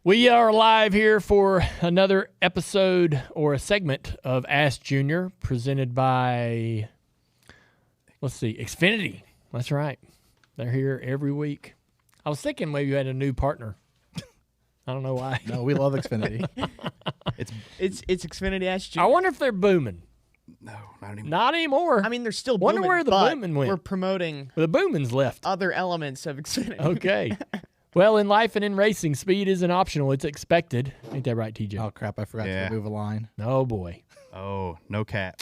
We are live here for another episode or a segment of Ask Junior presented by, Xfinity. That's right. They're here every week. I was thinking maybe you had a new partner. I don't know why. No, we love Xfinity. It's Xfinity Ask Junior. I wonder if they're booming. No, not anymore. Not anymore. I mean, they're still booming. Wonder where the but booming went. We're promoting The booming's left. other elements of Xfinity. Okay. Well, in life and in racing, speed isn't optional. It's expected. Ain't that right, TJ? Oh, crap. I forgot to remove a line. Oh, boy. Oh, no cap.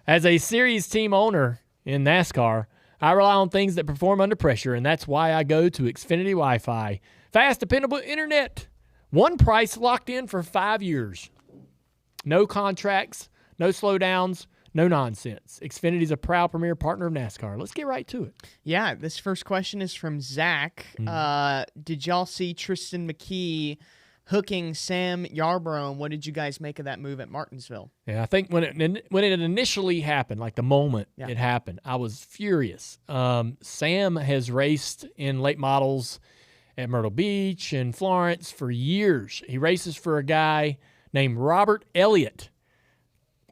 As a series team owner in NASCAR, I rely on things that perform under pressure, and that's why I go to Xfinity Wi-Fi. Fast, dependable internet. One price locked in for 5 years. No contracts, no slowdowns, no nonsense. Xfinity's a proud premier partner of NASCAR. Let's get right to it. Yeah, this first question is from Zach. Did y'all see Tristan McKee hooking Sam Yarbrough, and what did you guys make of that move at Martinsville? Yeah, I think when it initially happened, like the moment it happened, I was furious. Sam has raced in late models at Myrtle Beach and Florence for years. He races for a guy named Robert Elliott.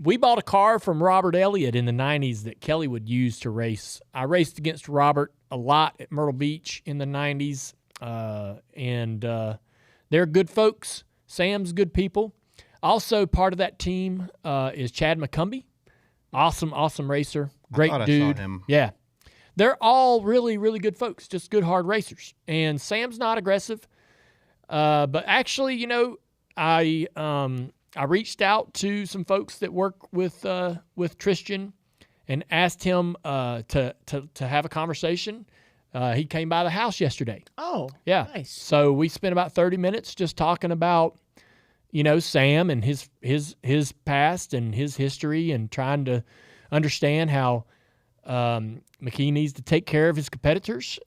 We bought a car from Robert Elliott in the 90s that Kelly would use to race. I raced against Robert a lot at Myrtle Beach in the 90s, and they're good folks. Sam's good people. Also part of that team is Chad McCumbee. Awesome racer. Great dude. I saw him. Yeah. They're all really, really good folks, just good, hard racers. And Sam's not aggressive. But actually, I reached out to some folks that work with Tristan and asked him to have a conversation. He came by the house yesterday. Oh, yeah. Nice. So we spent about 30 minutes just talking about, Sam and his past and his history and trying to understand how McKee needs to take care of his competitors.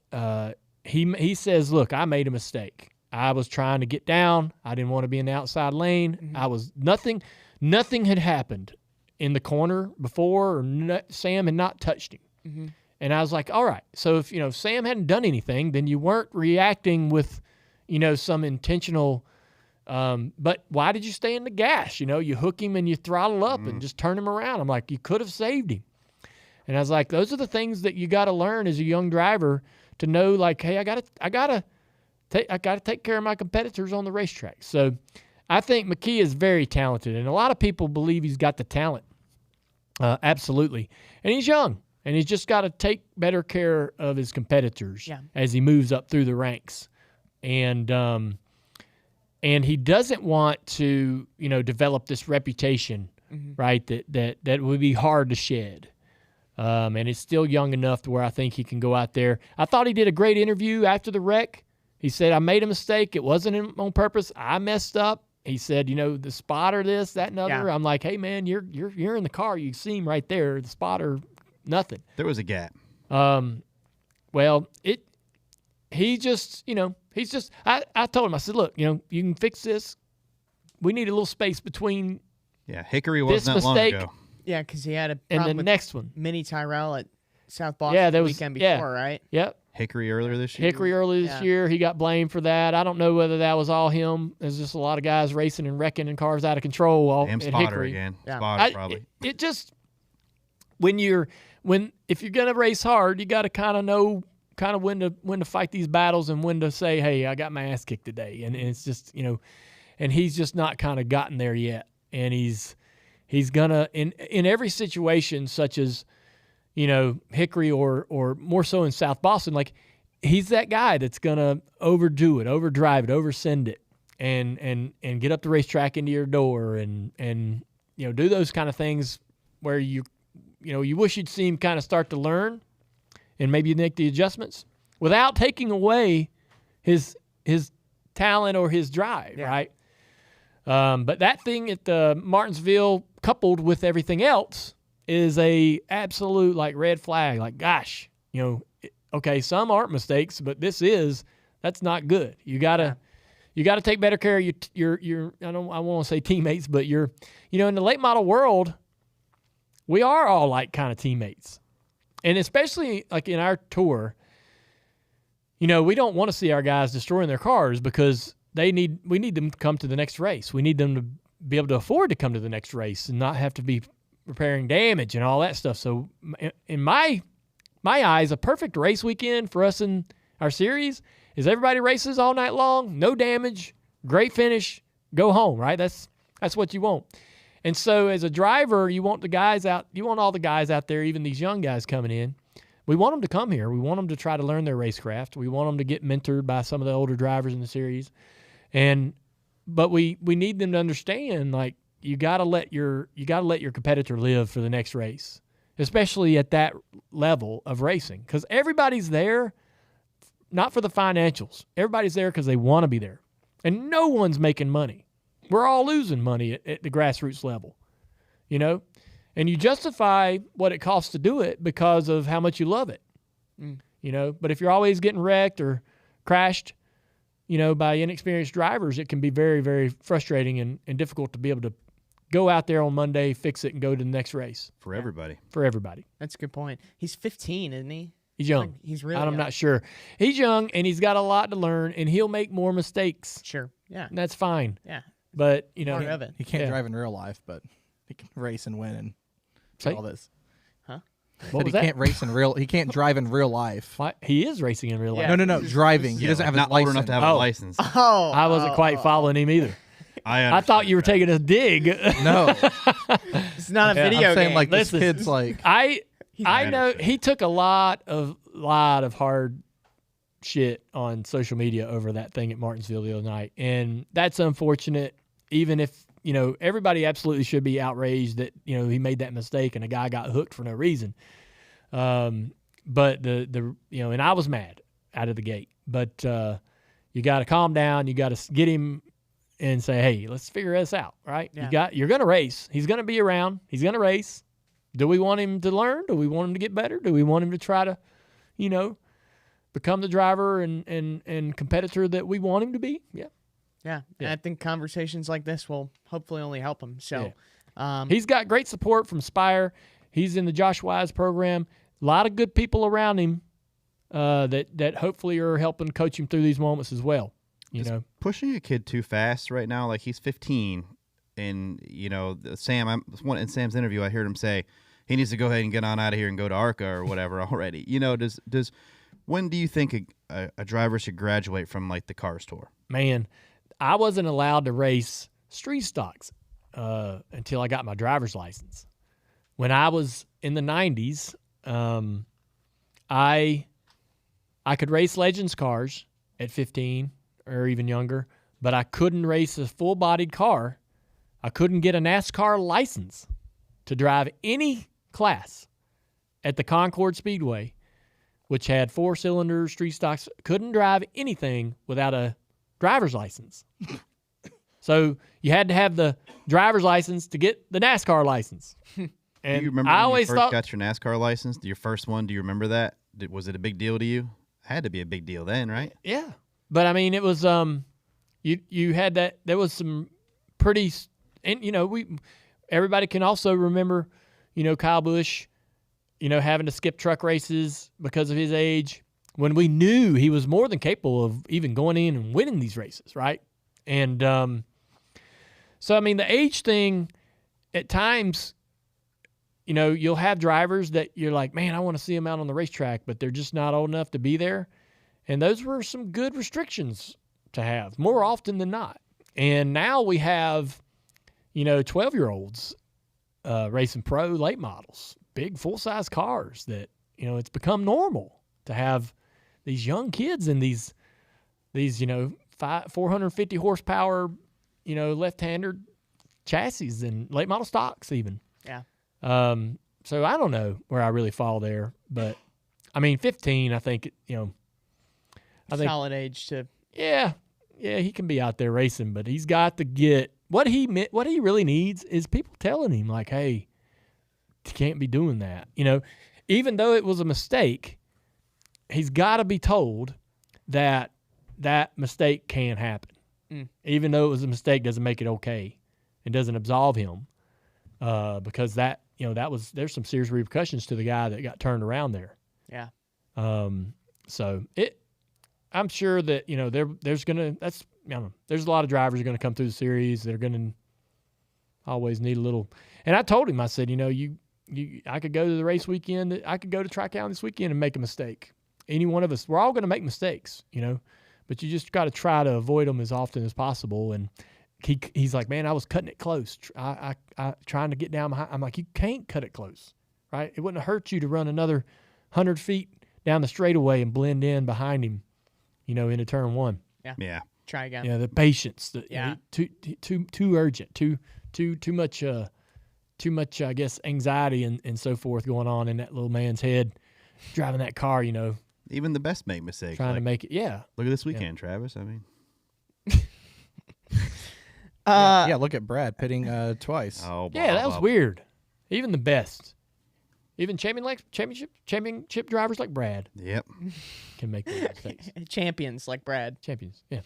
He says, look, I made a mistake. I was trying to get down. I didn't want to be in the outside lane. Mm-hmm. I was nothing had happened in the corner before, or Sam had not touched him. Mm-hmm. And I was like, all right. So if Sam hadn't done anything, then you weren't reacting with some intentional. But why did you stay in the gas? You hook him and you throttle up and just turn him around. I'm like, you could have saved him. And I was like, those are the things that you got to learn as a young driver to know. Like, hey, I gotta take care of my competitors on the racetrack. So I think McKee is very talented, and a lot of people believe he's got the talent. Absolutely. And he's young, and he's just got to take better care of his competitors as he moves up through the ranks. And he doesn't want to, develop this reputation, right, that would be hard to shed. And he's still young enough to where I think he can go out there. I thought he did a great interview after the wreck. He said, I made a mistake. It wasn't on purpose. I messed up. He said, the spotter, this, that, and other. Yeah. I'm like, hey, man, you're in the car. You see him right there. The spotter, nothing. There was a gap. Well, he just, he's just, I told him, I said, look, you can fix this. We need a little space between Hickory wasn't that long ago. Yeah, because he had a and problem the with Next one. Mini Tyrell at South Boston the weekend before, right? Yep. Hickory earlier this year. Year, he got blamed for that. I don't know whether that was all him. There's just a lot of guys racing and wrecking and cars out of control. Damn at spotter Hickory. again. Yeah. Spotter probably. It just if you're gonna race hard, you got to kind of know when to fight these battles and when to say, hey, I got my ass kicked today, and it's just and he's just not kind of gotten there yet, and he's gonna in every situation such as. Hickory or more so in South Boston, like he's that guy that's gonna overdo it, overdrive it, oversend it, and get up the racetrack into your door and do those kind of things where you wish you'd see him kind of start to learn and maybe make the adjustments without taking away his talent or his drive, right? But that thing at the Martinsville, coupled with everything else, is a absolute red flag. Like, gosh, okay, some aren't mistakes, but that's not good. You gotta take better care of your I want to say teammates, but in the late model world, we are all kind of teammates, and especially in our tour, we don't want to see our guys destroying their cars because we need them to come to the next race. We need them to be able to afford to come to the next race and not have to be repairing damage and all that stuff. So in my eyes, a perfect race weekend for us in our series is everybody races all night long, no damage, great finish, go home, right? That's what you want. And so as a driver, you want all the guys out there, even these young guys coming in. We want them to come here. We want them to try to learn their racecraft. We want them to get mentored by some of the older drivers in the series. But we need them to understand, like, you gotta let your competitor live for the next race, especially at that level of racing, because everybody's there not for the financials. Everybody's there because they want to be there, and no one's making money. We're all losing money at the grassroots level, and you justify what it costs to do it because of how much you love it, But if you're always getting wrecked or crashed, by inexperienced drivers, it can be very, very frustrating and difficult to be able to go out there on Monday, fix it, and go to the next race. For everybody. For everybody. That's a good point. He's 15, isn't he? He's young. He's really I'm young. not sure. He's young, and he's got a lot to learn, and he'll make more mistakes. Sure. Yeah. And that's fine. Yeah. But, Part of it. He can't drive in real life, but he can race and win and do all this. Huh? He can't drive in real life. What? He is racing in real life. Yeah. No, driving. He doesn't have not his license. old enough to have a license. Oh. I wasn't quite following him either. I thought you were taking a dig. No. It's not a video I'm saying game. like Listen, this kid's like I know he took a lot of hard shit on social media over that thing at Martinsville the other night, and that's unfortunate. Even if everybody absolutely should be outraged that he made that mistake and a guy got hooked for no reason. But and I was mad out of the gate. But you got to calm down. You got to get him and say, hey, let's figure this out, right? Yeah. You're going to race. He's going to be around. He's going to race. Do we want him to learn? Do we want him to get better? Do we want him to try to, become the driver and competitor that we want him to be? Yeah. Yeah. And I think conversations like this will hopefully only help him. So he's got great support from Spire. He's in the Josh Wise program. A lot of good people around him that hopefully are helping coach him through these moments as well. Pushing a kid too fast right now, like he's 15, and Sam. In Sam's interview, I heard him say he needs to go ahead and get on out of here and go to ARCA or whatever already. Does when do you think a driver should graduate from like the Cars Tour? Man, I wasn't allowed to race street stocks until I got my driver's license. When I was in the 90s, I could race Legends cars at 15 or even younger, but I couldn't race a full-bodied car. I couldn't get a NASCAR license to drive any class at the Concord Speedway, which had 4-cylinder street stocks. Couldn't drive anything without a driver's license. So you had to have the driver's license to get the NASCAR license. And do you remember when you first got your NASCAR license? Your first one, do you remember that? Was it a big deal to you? It had to be a big deal then, right? Yeah. But, I mean, it was you had that. There was some pretty – and, everybody can also remember, Kyle Busch, having to skip truck races because of his age when we knew he was more than capable of even going in and winning these races, right? And so, I mean, the age thing at times – you'll have drivers that you're like, man, I want to see them out on the racetrack, but they're just not old enough to be there. And those were some good restrictions to have more often than not. And now we have, 12-year-olds racing pro late models, big full-size cars that, it's become normal to have these young kids in these 450 horsepower, left-hander chassis and late model stocks even. Yeah. So I don't know where I really fall there, but I mean, 15, I think, solid age to. Yeah, he can be out there racing, but he's got to get what he really needs is people telling him like, hey, you can't be doing that. Even though it was a mistake, he's got to be told that mistake can happen. Even though it was a mistake doesn't make it okay. It doesn't absolve him. Because there's some serious repercussions to the guy that got turned around there. Yeah. So I'm sure that, don't know. There's a lot of drivers are going to come through the series. They're going to always need a little. And I told him, I said, I could go to the race weekend. I could go to Tri-County this weekend and make a mistake. Any one of us, we're all going to make mistakes, but you just got to try to avoid them as often as possible. And he's like, man, I was cutting it close. I trying to get down behind. I'm like, you can't cut it close, right? It wouldn't hurt you to run another 100 feet down the straightaway and blend in behind him, into turn one. Yeah. Try again. Yeah, the patience. Yeah. Too urgent. Too much, I guess, anxiety and so forth going on in that little man's head, driving that car. Even the best make mistakes. Trying to make it. Yeah. Look at this weekend, Travis. I mean. Yeah, look at Brad pitting twice. Oh, Yeah, that was weird. Even the best. Even championship drivers like Brad Yep. can make those mistakes. Champions like Brad. Champions, yeah.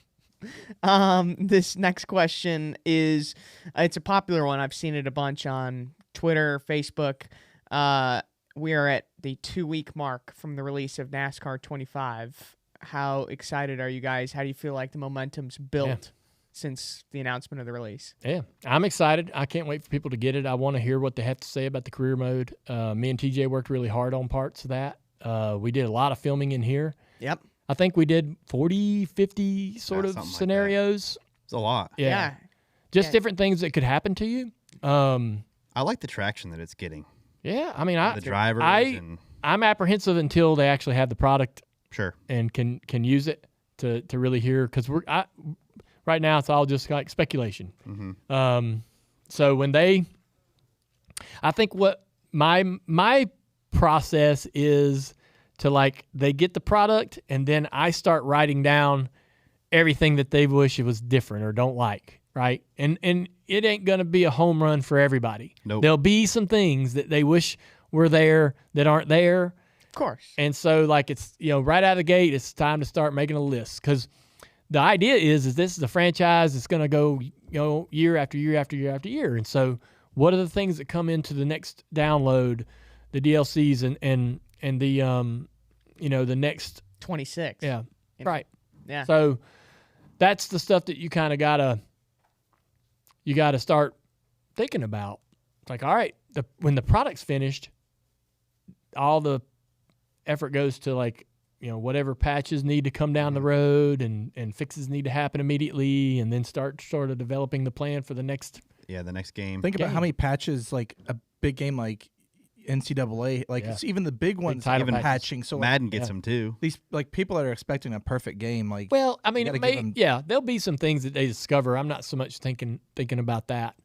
This next question is, it's a popular one. I've seen it a bunch on Twitter, Facebook. We are at the 2-week mark from the release of NASCAR 25. How excited are you guys? How do you feel like the momentum's built since the announcement of the release? Yeah, I'm excited. I can't wait for people to get it. I want to hear what they have to say about the career mode. Me and TJ worked really hard on parts of that. We did a lot of filming in here. Yep. I think we did 40, 50 sort of scenarios. It's a lot. Yeah. Just different things that could happen to you. I like the traction that it's getting. Yeah, I mean, The drivers I'm apprehensive until they actually have the product Sure. and can use it to really hear, because right now it's all just like speculation. Mm-hmm. So when I think what my process is to they get the product and then I start writing down everything that they wish it was different or don't like, right? And it ain't gonna be a home run for everybody. Nope. There'll be some things that they wish were there that aren't there. Of course. And so it's, right out of the gate, it's time to start making a list, because the idea is this is a franchise that's going to go, year after year after year after year. And so what are the things that come into the next download, the DLCs and the, the next 26. Yeah. Right. Yeah. So that's the stuff that you kind of gotta start thinking about. It's like, all right, when the product's finished, all the effort goes to whatever patches need to come down the road and fixes need to happen immediately, and then start sort of developing the plan for the next. Yeah, the next game. Think about how many patches a big game like NCAA, it's even the big ones, title even patches. patching. So Madden gets them too. these people that are expecting a perfect game, Well, I mean, you gotta give them- there'll be some things that they discover. I'm not so much thinking about that.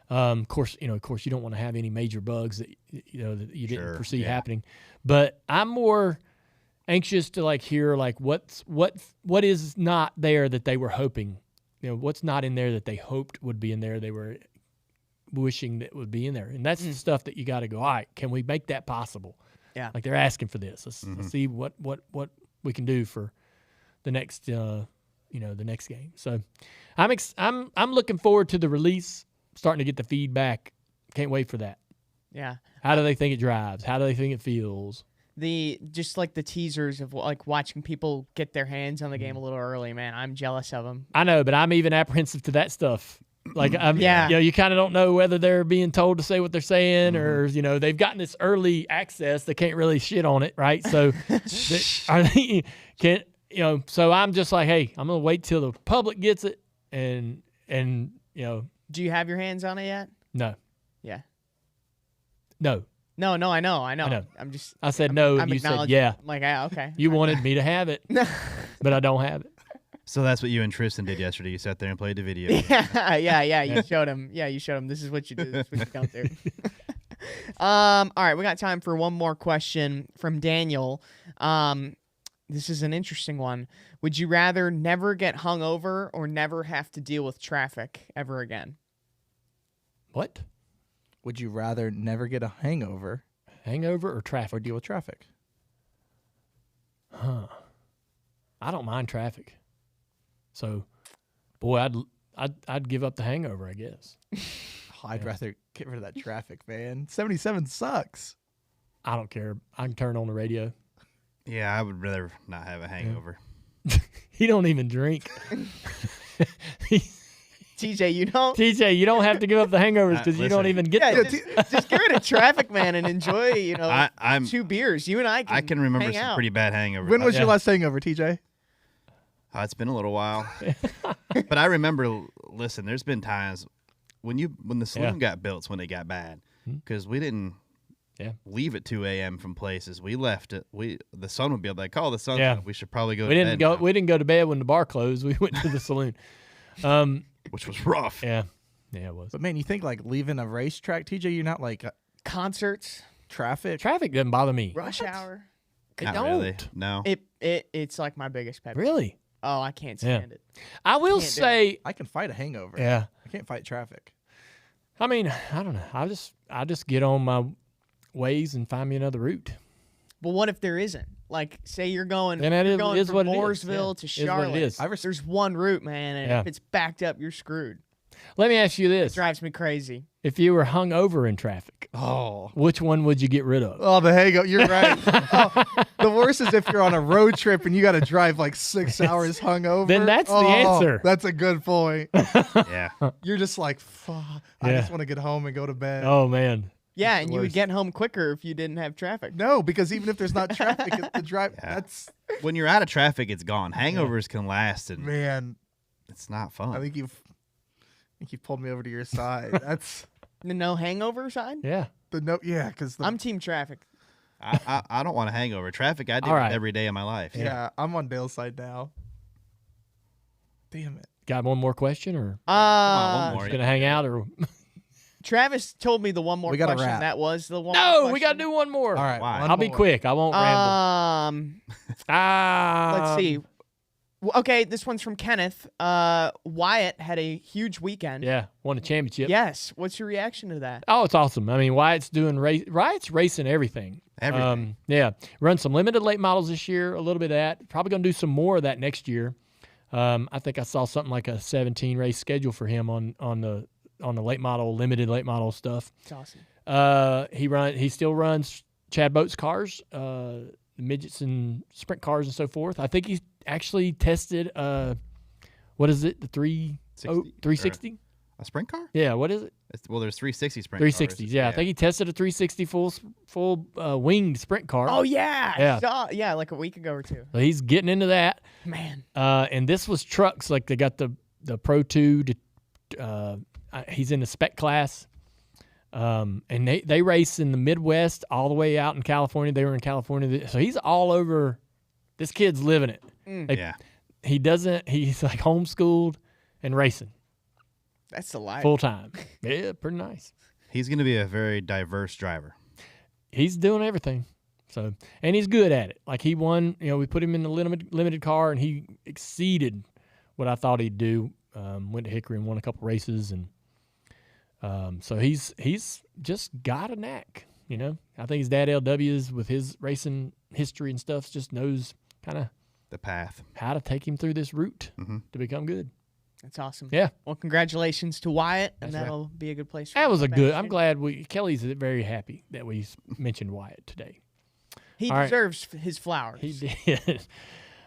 Of course, you don't want to have any major bugs that that you didn't foresee happening. But I'm more anxious to hear what is not there that they were hoping. What's not in there that they hoped would be in there. They were wishing that would be in there, and that's the stuff that you got to go. All right, can we make that possible? Yeah. They're asking for this. Let's see what we can do for the next the next game. So I'm looking forward to the release. Starting to get the feedback. Can't wait for that. Yeah. How do they think it drives? How do they think it feels? The teasers of watching people get their hands on the game a little early, man. I'm jealous of them. I know, but I'm even apprehensive to that stuff. You kind of don't know whether they're being told to say what they're saying, or they've gotten this early access. They can't really shit on it, right? So So I'm just like, hey, I'm gonna wait till the public gets it, and Do you have your hands on it yet? No. Yeah. No. No, I know. I said no, and you said yeah. I'm like, yeah, okay. You wanted me to have it, but I don't have it. So that's what you and Tristan did yesterday. You sat there and played the video. Yeah. You showed him. Yeah, you showed him. This is what you do. This is what you don't do. All right, we got time for one more question from Daniel. This is an interesting one. Would you rather never get hungover or never have to deal with traffic ever again? What? Would you rather never get a hangover Hangover or traffic? or deal with traffic? I don't mind traffic. So, boy, I'd give up the hangover, I guess. I'd rather get rid of that traffic, man. 77 sucks. I don't care. I can turn on the radio. Yeah, I would rather not have a hangover. He don't even drink. TJ, you don't. TJ, you don't have to give up the hangovers because you don't even get Yeah, them. just get rid of traffic, man, and enjoy. I'm 2 beers. You and I can remember hang some out. pretty bad hangovers. When was your last hangover, TJ? It's been a little while, but I remember. Listen, there's been times when the saloon got built, when they got bad, because we didn't leave at 2 a.m. from places. We left it. The sun would be up. Like, the sun's up. We should probably go. We didn't go. We didn't go to bed when the bar closed. We went to the saloon, which was rough. Yeah, it was. But man, you think like leaving a racetrack, TJ? You're not like Concerts, traffic. Traffic doesn't bother me. rush hour. Not don't. really. No. It's like my biggest pet peeve. Really? Oh, I can't stand it. I will Can't do say, I can fight a hangover. yeah. I can't fight traffic. I mean, I don't know. I just get on my ways and find me another route. But what if there isn't? Like, say you're going, Then that you're is going what from it is. Mooresville to Is what it Charlotte. is. There's one route, man, and if it's backed up, you're screwed. Let me ask you this: It drives me crazy. if you were hung over in traffic, which one would you get rid of? Oh, the hangover. You're right. The worst is if you're on a road trip and you got to drive like 6 hours hungover. Then that's the answer. That's a good point. Yeah. You're just like, fuck. I just want to get home and go to bed. Oh man. Yeah, It's and the you would worst. get home quicker if you didn't have traffic. No, because even if there's not traffic, it's the drive. Yeah. That's When you're out of traffic, it's gone. Hangovers can last, and man. it's not fun. I think you've pulled me over to your side. That's The no hangover side? Yeah. the no. Yeah, because I'm team traffic. I don't want a hangover. Traffic, I do All right. it every day of my life. yeah, I'm on Dale's side now. Damn it. Got one more question, or Come on, one more. just gonna hang out, or Travis told me the one more We gotta question. wrap. That was the one. no? question. We gotta do one more. All right. Why? one I'll be more. quick. I won't ramble. Let's see. Okay, this one's from Kenneth. Wyatt had a huge weekend. Yeah, won a championship. Yes. What's your reaction to that? Oh, it's awesome. I mean, Wyatt's racing everything. Everything. Yeah, run some limited late models this year. A little bit of that. Probably gonna do some more of that next year. I think I saw something like a 17 race schedule for him on the limited late model stuff. It's awesome. He still runs Chad Boat's cars, midgets and sprint cars and so forth. I think he's actually tested what is it? The 360? A sprint car? Yeah, what is it? Well, there's 360 sprint 360s. cars. Yeah, I think he tested a 360 full winged sprint car. Oh yeah. Yeah. Yeah, like a week ago or two. So he's getting into that. Man. And this was trucks, like they got the Pro 2 he's in the spec class. And they race in the Midwest all the way out in California. They were in California. So he's all over. This kid's living it. Yeah. He's like homeschooled and racing That's the life. full time. Yeah, pretty nice. He's going to be a very diverse driver. He's doing everything. So, and he's good at it. Like he won, we put him in the limited car and he exceeded what I thought he'd do. Went to Hickory and won a couple races, and so he's just got a knack. I think his dad LW's with his racing history and stuff just knows kind of The path. how to take him through this route to become good. That's awesome. Yeah. Well, congratulations to Wyatt, and That's right. that'll be a good place. For That him was to a go good. back I'm in. glad Kelly's very happy that we mentioned Wyatt today. He All right. deserves his flowers. He did.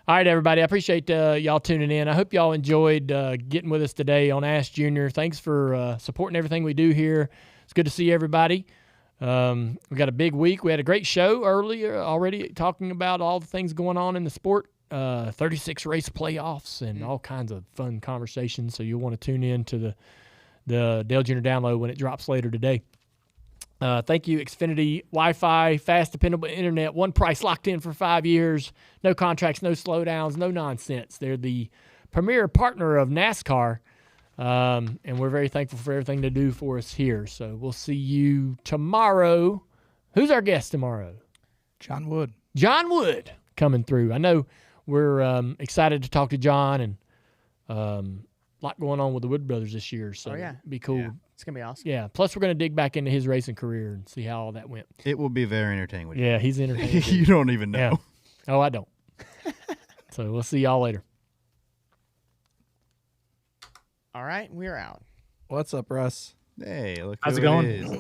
All right, everybody. I appreciate y'all tuning in. I hope y'all enjoyed getting with us today on Ask Junior. Thanks for supporting everything we do here. It's good to see everybody. We got a big week. We had a great show earlier already talking about all the things going on in the sport. 36 race playoffs and all kinds of fun conversations. So you'll want to tune in to the Dale Junior Download when it drops later today. Thank you, Xfinity Wi-Fi, fast, dependable internet, one price locked in for 5 years, no contracts, no slowdowns, no nonsense. They're the premier partner of NASCAR, and we're very thankful for everything they do for us here. So we'll see you tomorrow. Who's our guest tomorrow? John Wood. John Wood coming through. I know we're excited to talk to John, and a lot going on with the Wood brothers this year, so yeah. it'd be cool. Yeah. It's gonna be awesome. Yeah. Plus, we're going to dig back into his racing career and see how all that went. It will be very entertaining with Yeah, he's entertaining. you. You don't even know. Yeah. Oh, I don't. So we'll see y'all later. All right, we're out. What's up, Russ? Hey, look How's who it going? is.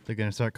They're going to start